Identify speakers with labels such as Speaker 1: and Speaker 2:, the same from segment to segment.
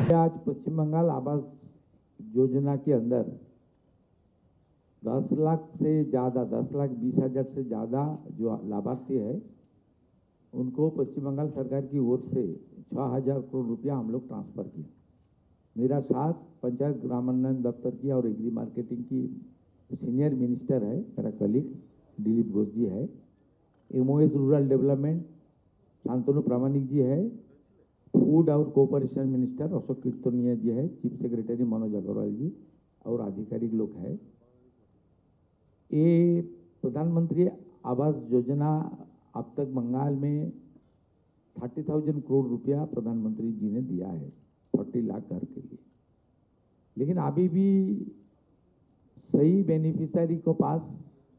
Speaker 1: आज पश्चिम बंगाल आवास योजना के अंदर 10 लाख से ज़्यादा 10,20,000 से ज़्यादा जो लाभार्थी है उनको पश्चिम बंगाल सरकार की ओर से 6,000 करोड़ रुपया हम लोग ट्रांसफ़र किए। मेरा साथ पंचायत ग्रामोन्नयन दफ्तर की और एग्री मार्केटिंग की सीनियर मिनिस्टर है, मेरा कलीग दिलीप घोष जी है। एमओएस रूरल डेवलपमेंट शांतनु प्रामाणिक जी है। फूड और कोऑपरेशन मिनिस्टर अशोक कीर्तनिया जी है। चीफ सेक्रेटरी मनोज अग्रवाल जी और आधिकारिक लोग हैं। ये प्रधानमंत्री आवास योजना अब तक बंगाल में 30,000 करोड़ रुपया प्रधानमंत्री जी ने दिया है 40 लाख घर के लिए, लेकिन अभी भी सही बेनिफिशियरी को पास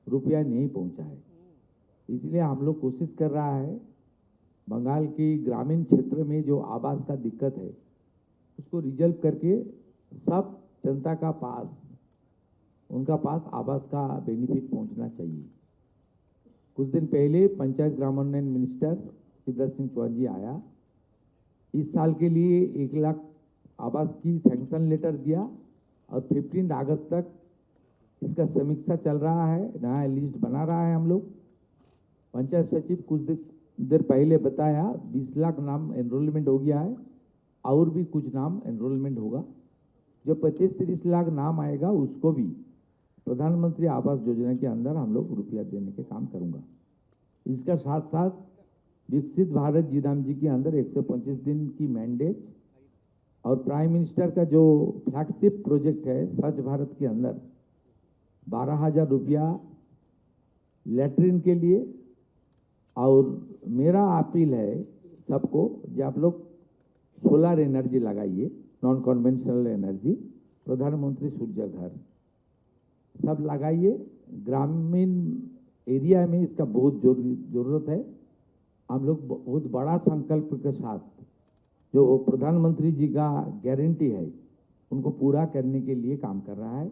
Speaker 1: रुपया नहीं पहुंचा है। इसलिए हम लोग कोशिश कर रहा है बंगाल की ग्रामीण क्षेत्र में जो आवास का दिक्कत है उसको रिजल्व करके सब जनता का पास उनका पास आवास का बेनिफिट पहुंचना चाहिए। कुछ दिन पहले पंचायत ग्रामोन्नयन मिनिस्टर शिवराज सिंह चौहान जी आया। इस साल के लिए 1 लाख आवास की सैंक्शन लेटर दिया और 15 अगस्त तक इसका समीक्षा चल रहा है। नया लिस्ट बना रहा है। हम लोग पंचायत सचिव कुछ देर पहले बताया 20 लाख नाम एनरोलमेंट हो गया है और भी कुछ नाम एनरोलमेंट होगा। जो 25-30 लाख नाम आएगा उसको भी प्रधानमंत्री आवास योजना के अंदर हम लोग रुपया देने के काम करूंगा। इसका साथ साथ विकसित भारत जी राम जी के अंदर 125 दिन की मैंडेट और प्राइम मिनिस्टर का जो फ्लैगशिप प्रोजेक्ट है स्वच्छ भारत के अंदर 12,000 रुपया लैट्रिन के लिए। और मेरा अपील है सबको कि आप लोग सोलर एनर्जी लगाइए, नॉन कन्वेंशनल एनर्जी, प्रधानमंत्री सूर्य घर सब लगाइए। ग्रामीण एरिया में इसका बहुत जरूरत है। हम लोग बहुत बड़ा संकल्प के साथ जो प्रधानमंत्री जी का गारंटी है उनको पूरा करने के लिए काम कर रहा है।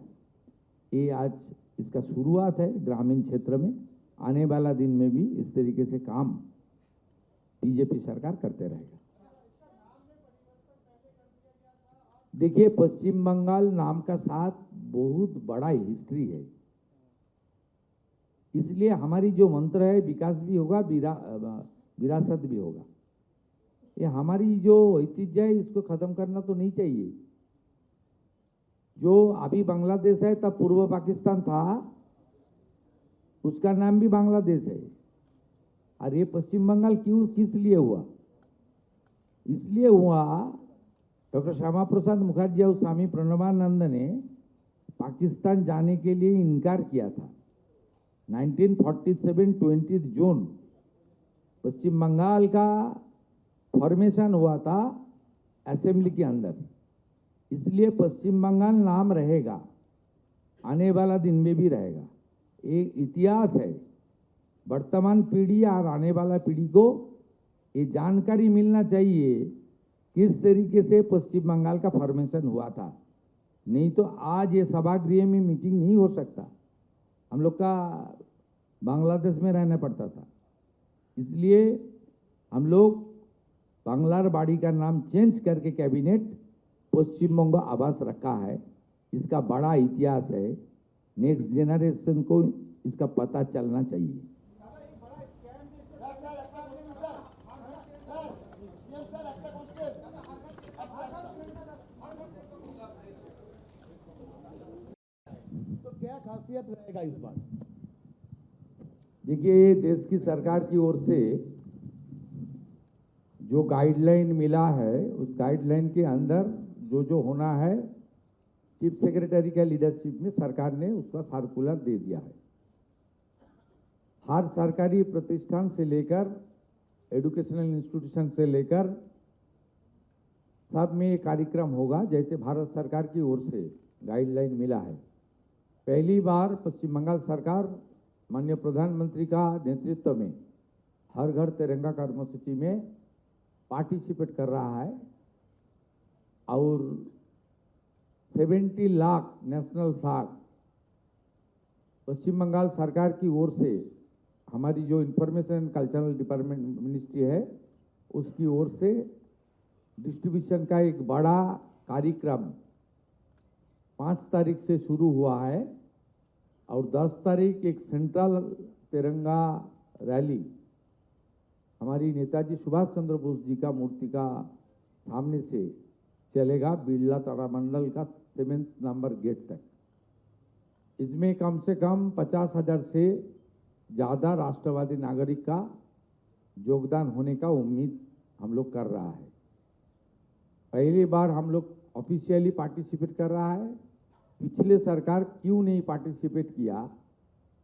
Speaker 1: ये आज इसका शुरुआत है ग्रामीण क्षेत्र में। आने वाला दिन में भी इस तरीके से काम बीजेपी सरकार करते रहेगा। देखिए, पश्चिम बंगाल नाम का साथ बहुत बड़ा हिस्ट्री है। इसलिए हमारी जो मंत्र है विकास भी होगा, विरासत भी होगा। ये हमारी जो ऐतिह्य है इसको खत्म करना तो नहीं चाहिए। जो अभी बांग्लादेश है तब पूर्व पाकिस्तान था, उसका नाम भी बांग्लादेश है। और ये पश्चिम बंगाल क्यों किस लिए हुआ? इसलिए हुआ डॉक्टर श्यामा प्रसाद मुखर्जी और स्वामी प्रणवानंद ने पाकिस्तान जाने के लिए इनकार किया था। 1947 20 जून पश्चिम बंगाल का फॉर्मेशन हुआ था असेंबली के अंदर। इसलिए पश्चिम बंगाल नाम रहेगा, आने वाला दिन में भी रहेगा। एक इतिहास है। वर्तमान पीढ़ी और आने वाला पीढ़ी को ये जानकारी मिलना चाहिए किस तरीके से पश्चिम बंगाल का फॉर्मेशन हुआ था। नहीं तो आज ये सभागृह में मीटिंग नहीं हो सकता। हम लोग का बांग्लादेश में रहना पड़ता था। इसलिए हम लोग बांग्लार बाड़ी का नाम चेंज करके कैबिनेट पश्चिम बंग आवास रखा है। इसका बड़ा इतिहास है। नेक्स्ट जनरेशन को इसका पता चलना चाहिए।
Speaker 2: तो क्या खासियत रहेगा इस बार?
Speaker 1: देखिए, देश की सरकार की ओर से जो गाइडलाइन मिला है उस गाइडलाइन के अंदर जो होना है चीफ सेक्रेटरी का लीडरशिप में सरकार ने उसका सर्कुलर दे दिया है। हर सरकारी प्रतिष्ठान से लेकर एजुकेशनल इंस्टीट्यूशन से लेकर सब में ये कार्यक्रम होगा जैसे भारत सरकार की ओर से गाइडलाइन मिला है। पहली बार पश्चिम बंगाल सरकार माननीय प्रधानमंत्री का नेतृत्व में हर घर तिरंगा कर्मसूची में पार्टिसिपेट कर रहा है और 70 लाख नेशनल फ्लैग पश्चिम बंगाल सरकार की ओर से हमारी जो information and cultural department ministry है उसकी ओर से डिस्ट्रीब्यूशन का एक बड़ा कार्यक्रम 5 तारीख से शुरू हुआ है और 10 तारीख एक सेंट्रल तिरंगा रैली हमारी नेताजी सुभाष चंद्र बोस जी का मूर्ति का सामने से चलेगा बिरला तारामंडल का 7 नंबर गेट तक। इसमें कम से कम 50,000 से ज़्यादा राष्ट्रवादी नागरिक का योगदान होने का उम्मीद हम लोग कर रहा है। पहली बार हम लोग ऑफिशियली पार्टिसिपेट कर रहा है। पिछले सरकार क्यों नहीं पार्टिसिपेट किया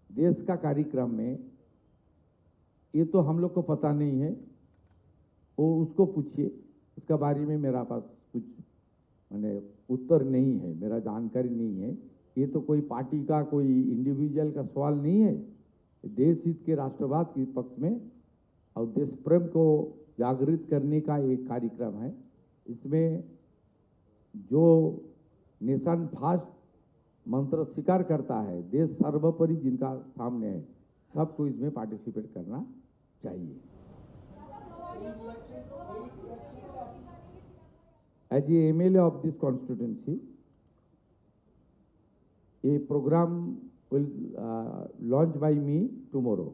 Speaker 1: देश का कार्यक्रम में, ये तो हम लोग को पता नहीं है। वो उसको पूछिए, उसका बारे में मेरा पास कुछ मैंने उत्तर नहीं है, मेरा जानकारी नहीं है। ये तो कोई पार्टी का कोई इंडिविजुअल का सवाल नहीं है। देश हित के राष्ट्रवाद के पक्ष में और देश प्रेम को जागृत करने का एक कार्यक्रम है। इसमें जो नेशन फर्स्ट मंत्र स्वीकार करता है, देश सर्वोपरि जिनका सामने है, सबको इसमें पार्टिसिपेट करना चाहिए। As a MLA of this constituency, a program will launch by me tomorrow.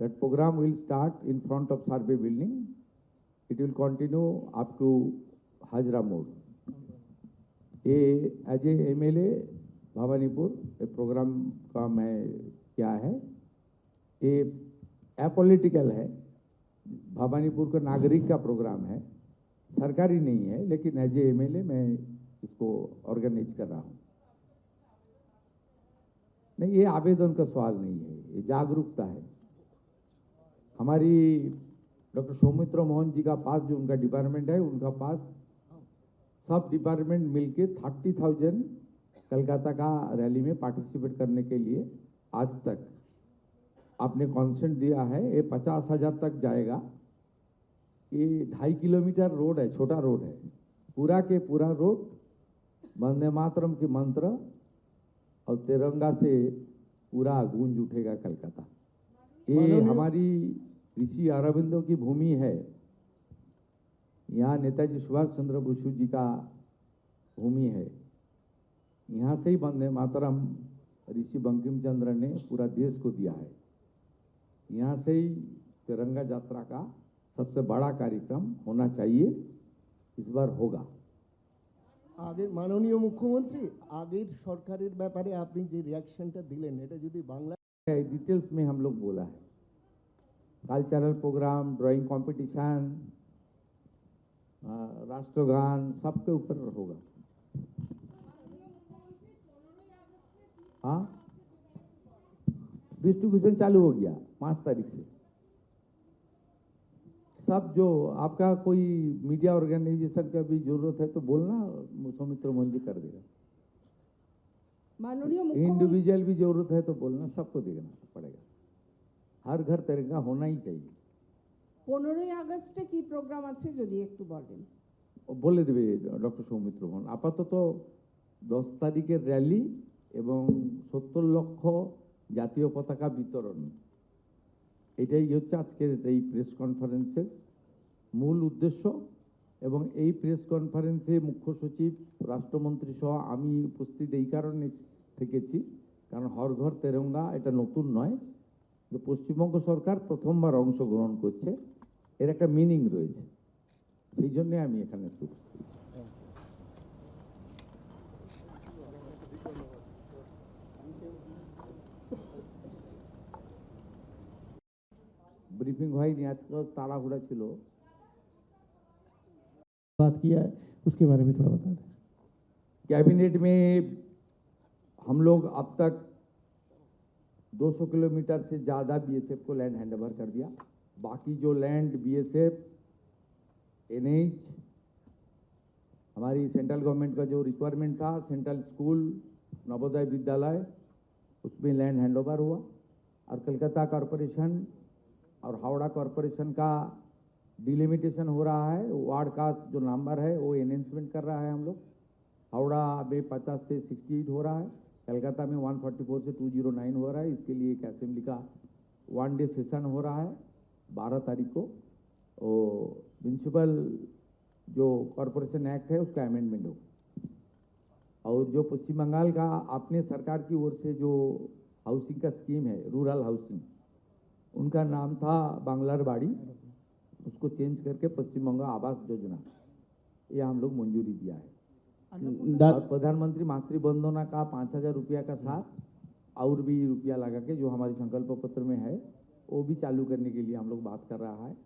Speaker 1: That program will start in front of Survey building. It will continue up to Hajra Mode. As a MLA Bhawanipur ये programme का मैं क्या है, ये apolitical है, भवानीपुर का नागरिक का प्रोग्राम है, सरकारी नहीं है, लेकिन एज ए MLA मैं इसको ऑर्गेनाइज कर रहा हूँ। नहीं, ये आवेदन का सवाल नहीं है, ये जागरूकता है। हमारी डॉक्टर सौमित्र मोहन जी का पास जो उनका डिपार्टमेंट है, उनका पास सब डिपार्टमेंट मिलके 30,000 कलकत्ता का रैली में पार्टिसिपेट करने के लिए आज तक आपने कॉन्सेंट दिया है। ये 50,000 तक जाएगा। ये 2.5 किलोमीटर रोड है, छोटा रोड है, पूरा के पूरा रोड वंदे मातरम के मंत्र और तिरंगा से पूरा गूंज उठेगा कलकत्ता। ये हमारी ऋषि अरविंदो की भूमि है। यहाँ नेताजी सुभाष चंद्र बोस जी का भूमि है। यहाँ से ही वंदे मातरम ऋषि बंकिम चंद्र ने पूरा देश को दिया है। यहाँ से ही तिरंगा यात्रा का सबसे बड़ा कार्यक्रम होना चाहिए, इस बार होगा।
Speaker 2: आगे माननीय मुख्यमंत्री आगे सरकारेर ব্যাপারে আপনি যে রিঅ্যাকশনটা দিলেন এটা যদি বাংলা
Speaker 1: डिटेल्स में हम लोग बोला है, कल्चरल प्रोग्राम, ड्राइंग कंपटीशन, राष्ट्रगान, सबके ऊपर होगा। हाँ, डिस्ट्रीब्यूशन चालू हो गया 5 तारीख से। सब जो आपका कोई मीडिया ऑर्गेनाइजेशन का भी जरूरत है तो बोलना, सौमित्र मोहन जी कर देगा।
Speaker 3: माननीय मुख्यमंत्री,
Speaker 1: इंडिविजुअल भी जरूरत है तो बोलना, सबको देना पड़ेगा। हर घर तिरंगा होना ही चाहिए।
Speaker 3: 15ই আগস্টে কি প্রোগ্রাম আছে যদি একটু বলেন।
Speaker 1: বলে দেবে ডক্টর সৌমিত্র মোহন। আপাতত 10 তারিখের র্যালি এবং 70 লক্ষ জাতীয় পতাকা বিতরণ, এটাই হচ্ছে আজকের এই প্রেস কনফারেন্সের মূল উদ্দেশ্য। এবং এই প্রেস কনফারেন্সে মুখ্য সচিব, রাষ্ট্রমন্ত্রী সহ আমি উপস্থিত এই কারণে থেকেছি, কারণ হর ঘর তেরঙ্গা এটা নতুন নয়, পশ্চিমবঙ্গ সরকার প্রথমবার অংশগ্রহণ করছে, এর একটা মিনিং রয়েছে, সেই জন্যে আমি এখানে উপস্থিত। ব্রিফিং হয়নি, আজকে তাড়াহুড়া ছিল।
Speaker 4: बात किया है उसके बारे में थोड़ा बता दें।
Speaker 1: कैबिनेट में हम लोग अब तक 200 किलोमीटर से ज़्यादा BSF को लैंड हैंडओवर कर दिया। बाकी जो लैंड BSF, NH, हमारी सेंट्रल गवर्नमेंट का जो रिक्वायरमेंट था, सेंट्रल स्कूल, नवोदय विद्यालय, उसमें लैंड हैंडओवर हुआ। और कलकत्ता कॉरपोरेशन और हावड़ा कॉरपोरेशन का डिलिमिटेशन हो रहा है। वार्ड का जो नंबर है वो एनहेंसमेंट कर रहा है हम लोग। हावड़ा में 50 से 68 हो रहा है, कलकत्ता में 144 से 209 हो रहा है। इसके लिए एक असेंबली का 1 डे सेशन हो रहा है 12 तारीख को। म्यूनसिपल जो कॉरपोरेशन एक्ट है उसका अमेंडमेंट होगा। और जो पश्चिम बंगाल का अपने सरकार की ओर से जो हाउसिंग का स्कीम है, रूरल हाउसिंग, उनका नाम था बांग्लार बाड़ी, उसको चेंज करके पश्चिम बंगाल आवास योजना, ये हम लोग मंजूरी दिया है। और प्रधानमंत्री मातृ वंदना का 5,000 रुपया का साथ और भी रुपया लगा के जो हमारे संकल्प पत्र में है वो भी चालू करने के लिए हम लोग बात कर रहा है।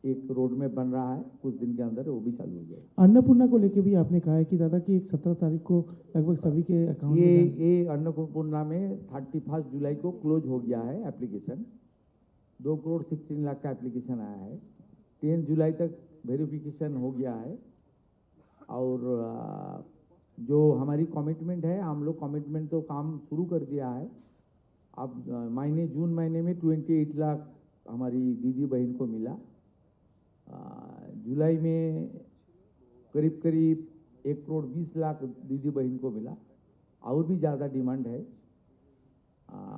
Speaker 1: एक रोड में बन रहा है, कुछ दिन के अंदर वो भी चालू हो जाएगा।
Speaker 4: अन्नपूर्णा को लेके भी आपने कहा है कि दादा कि एक 17 तारीख को लगभग सभी के अकाउंट
Speaker 1: ये अन्नपूर्णा में 31 जुलाई को क्लोज हो गया है एप्लीकेशन। 2,16,00,000 का एप्लीकेशन आया है। 10 जुलाई तक वेरिफिकेशन हो गया है। और जो हमारी कमिटमेंट है, हम लोग कमिटमेंट तो काम शुरू कर दिया है। अब जून महीने में 28 लाख हमारी दीदी बहन को मिला। जुलाई में करीब 1,20,00,000 दीदी बहन को मिला। और भी ज़्यादा डिमांड है।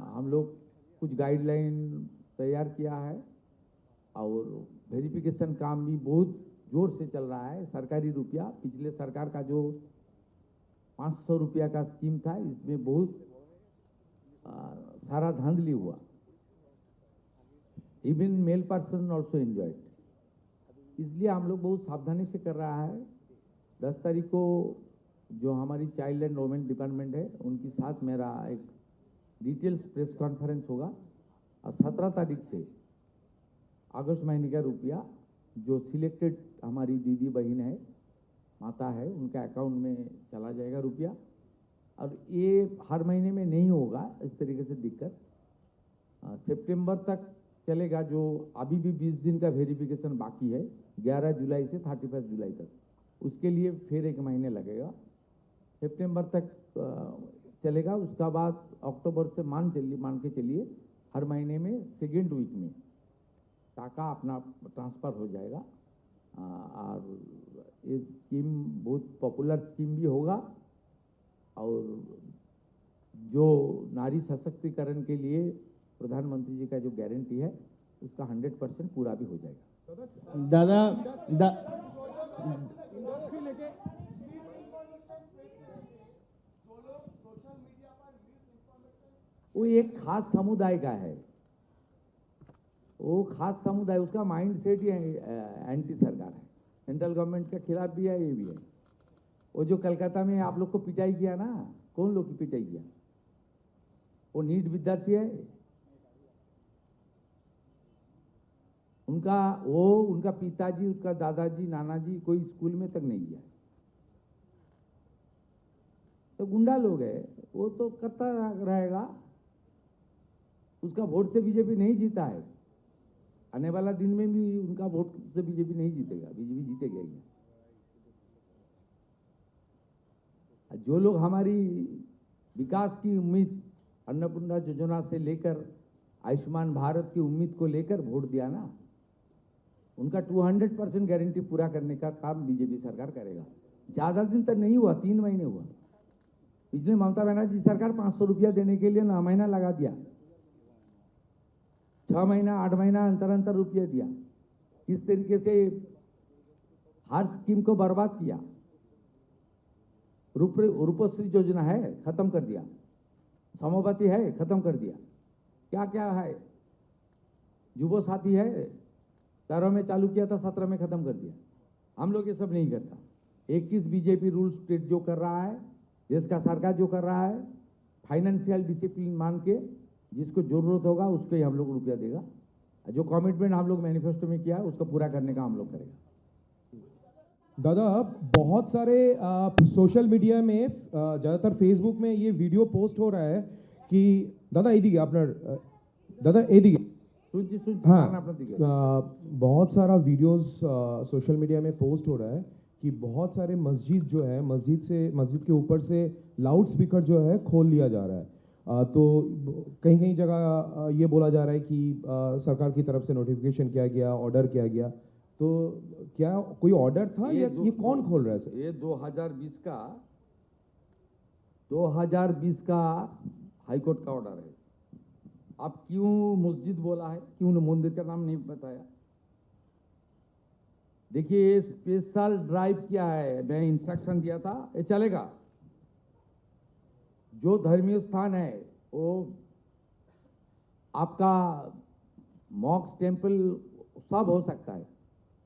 Speaker 1: हम लोग कुछ गाइडलाइन तैयार किया है और वेरिफिकेशन काम भी बहुत जोर से चल रहा है। सरकारी रुपया, पिछले सरकार का जो 500 रुपया का स्कीम था, इसमें बहुत सारा धांधली हुआ। Even male person also enjoyed. इसलिए हम लोग बहुत सावधानी से कर रहा है। 10 तारीख को जो हमारी चाइल्ड एंड वुमेन डिपार्टमेंट है, उनके साथ मेरा एक डिटेल्स प्रेस कॉन्फ्रेंस होगा। और 17 तारीख से अगस्त महीने का रुपया जो सिलेक्टेड हमारी दीदी बहन है, माता है, उनके अकाउंट में चला जाएगा रुपया। और ये हर महीने में नहीं होगा इस तरीके से दिक्कत। सितंबर तक चलेगा। जो अभी भी 20 दिन का वेरिफिकेशन बाकी है, 11 जुलाई से 31 जुलाई तक, उसके लिए फिर 1 महीने लगेगा। सितंबर तक चलेगा। उसका बाद अक्टूबर से मान के चलिए हर महीने में सेकेंड वीक में टाका अपना ट्रांसफ़र हो जाएगा। और ये स्कीम बहुत पॉपुलर स्कीम भी होगा। और जो नारी सशक्तिकरण के लिए प्रधानमंत्री जी का जो गारंटी है, उसका 100% पूरा भी हो जाएगा।
Speaker 4: दादा
Speaker 1: वो एक खास समुदाय का है। वो खास समुदाय, उसका माइंड सेट ही एंटी सरकार है। सेंट्रल गवर्नमेंट के खिलाफ भी है, ये भी है। वो जो कलकत्ता में आप लोग को पिटाई किया ना, कौन लोग की पिटाई किया? वो नीट विद्यार्थी है। उनका पिताजी, उनका दादाजी, नानाजी कोई स्कूल में तक नहीं गया। तो गुंडा लोग है, वो तो करता रहेगा। उसका वोट से बीजेपी नहीं जीता है। आने वाला दिन में भी उनका वोट से बीजेपी नहीं जीतेगा, बीजेपी जीतेगा ही। जो लोग हमारी विकास की उम्मीद अन्नपूर्णा योजना से लेकर आयुष्मान भारत की उम्मीद को लेकर वोट दिया ना, उनका 200% गारंटी पूरा करने का काम बीजेपी सरकार करेगा। ज़्यादा दिन तक नहीं हुआ, 3 महीने हुआ। पिछले ममता बनर्जी सरकार 500 रुपया देने के लिए 9 महीना लगा दिया। 6 महीना 8 महीना अंतर रुपये दिया। किस तरीके से हर स्कीम को बर्बाद किया। रूपश्री योजना है, खत्म कर दिया। समोवती है, खत्म कर दिया। क्या क्या है, युवा साथी है, 13 में चालू किया था, 17 में खत्म कर दिया। हम लोग ये सब नहीं करता। 21 बीजेपी रूल स्टेट जो कर रहा है, देश का सरकार जो कर रहा है, फाइनेंशियल डिसिप्लिन मान के जिसको जरूरत होगा उसको ही हम लोग रुपया देगा। जो कमिटमेंट हम लोग मैनिफेस्टो में किया है उसको पूरा करने का हम लोग करेगा।
Speaker 5: दादा, बहुत सारे सोशल मीडिया में ज़्यादातर फेसबुक में ये वीडियो पोस्ट हो रहा है कि दादा एदिगे আপনার दादा एदिगे हाँ, बहुत सारा वीडियोस सोशल मीडिया में पोस्ट हो रहा है कि बहुत सारे मस्जिद जो है, मस्जिद के ऊपर से लाउड स्पीकर जो है खोल लिया जा रहा है। तो कहीं कहीं जगह ये बोला जा रहा है कि सरकार की तरफ से नोटिफिकेशन किया गया, ऑर्डर किया गया। तो क्या कोई ऑर्डर था या ये कौन खोल रहा है सर?
Speaker 1: ये 2020 का हाईकोर्ट का ऑर्डर है। आप क्यों मस्जिद बोला है, क्यों मंदिर का नाम नहीं बताया? देखिए ये स्पेशल ड्राइव क्या है, मैं इंस्ट्रक्शन दिया था, ये चलेगा। जो धर्मीय स्थान है वो आपका मॉक्स टेम्पल सब हो सकता है,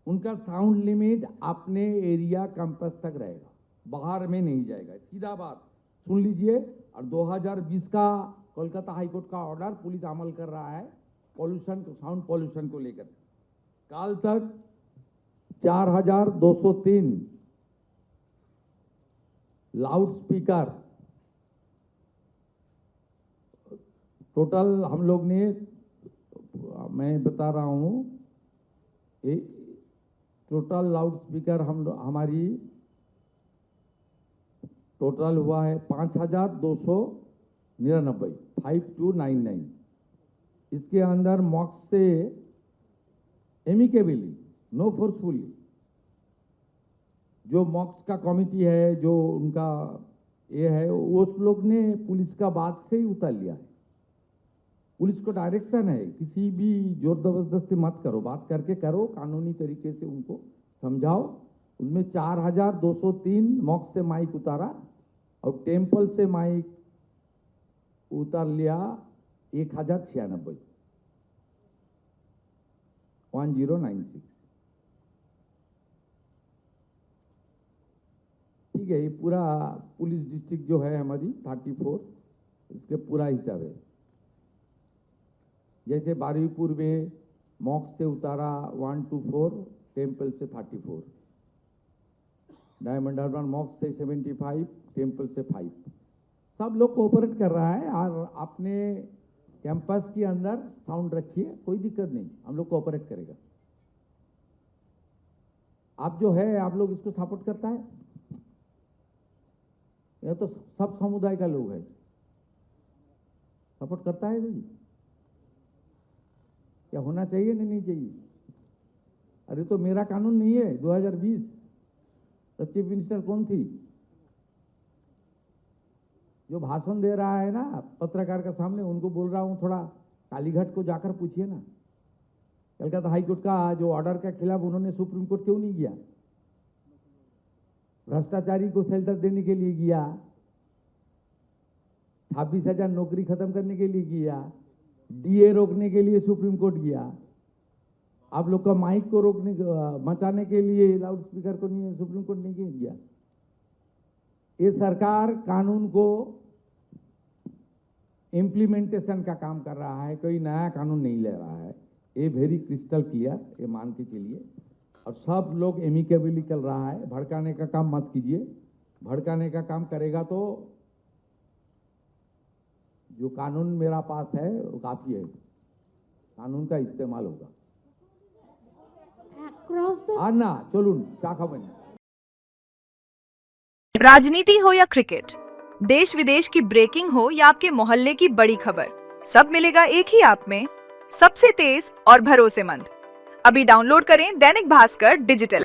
Speaker 1: उनका साउंड लिमिट अपने एरिया कैंपस तक रहेगा, बाहर में नहीं जाएगा। सीधा बात सुन लीजिए। और 2020 का कोलकाता हाईकोर्ट का ऑर्डर पुलिस अमल कर रहा है पॉल्यूशन को, साउंड पॉल्यूशन को लेकर। कल तक 4203 लाउड स्पीकर टोटल हम लोग ने, मैं बता रहा हूं, टोटल लाउड स्पीकर हमारी टोटल हुआ है 5299, 5299। इसके अंदर मॉक्स से एमिकेबली, नो फोर्सफुली, जो मॉक्स का कमिटी है, जो उनका ये है, उस लोग ने पुलिस का बात से ही उतार लिया है। पुलिस को डायरेक्शन है, किसी भी जोर जबरदस्ती मत करो, बात करके करो, कानूनी तरीके से उनको समझाओ। उसमें 4203 मॉक्स से माइक उतारा और टेम्पल से माइक उतार लिया 1096, 1096। ठीक है, ये पूरा पुलिस डिस्ट्रिक्ट जो है हमारी 34, इसके पूरा हिसाब है। जैसे बारुईपुर में मॉक्स से उतारा 124, टेम्पल से 34, डायमंड हार्बर मॉक्स से 75, टेम्पल से 5। सब लोग कोऑपरेट कर रहा है और अपने कैंपस के अंदर साउंड रखिए, कोई दिक्कत नहीं, हम लोग कोऑपरेट करेगा। आप जो है, आप लोग इसको सपोर्ट करता है, यह तो सब समुदाय का लोग है, सपोर्ट करता है भाई। क्या होना चाहिए नहीं चाहिए? अरे तो मेरा कानून नहीं है 2020, तो चीफ मिनिस्टर कौन थी? जो भाषण दे रहा है ना पत्रकार के सामने, उनको बोल रहा हूं थोड़ा कालीघाट को जाकर पूछिए ना, कलकत्ता हाईकोर्ट का जो ऑर्डर के खिलाफ उन्होंने सुप्रीम कोर्ट क्यों नहीं गया? भ्रष्टाचारी को शेल्टर देने के लिए गया, 26,000 नौकरी खत्म करने के लिए गया, डीए रोकने के लिए सुप्रीम कोर्ट गया, आप लोग का माइक को रोकने मचाने के लिए लाउड स्पीकर को नहीं, सुप्रीम कोर्ट नहीं गया। ये सरकार कानून को इम्प्लीमेंटेशन का काम कर रहा है, कोई नया कानून नहीं ले रहा है। ये वेरी क्रिस्टल क्लियर, ये मान के चलिए। और सब लोग एमिकेबली चल रहा है, भड़काने का काम मत कीजिए। भड़काने का काम करेगा तो जो कानून मेरा पास है वो काफी है, कानून का इस्तेमाल होगा। आना चलून शाखा बनी।
Speaker 6: राजनीति हो या क्रिकेट, देश विदेश की ब्रेकिंग हो या आपके मोहल्ले की बड़ी खबर, सब मिलेगा एक ही ऐप में, सबसे तेज और भरोसेमंद। अभी डाउनलोड करें दैनिक भास्कर डिजिटल।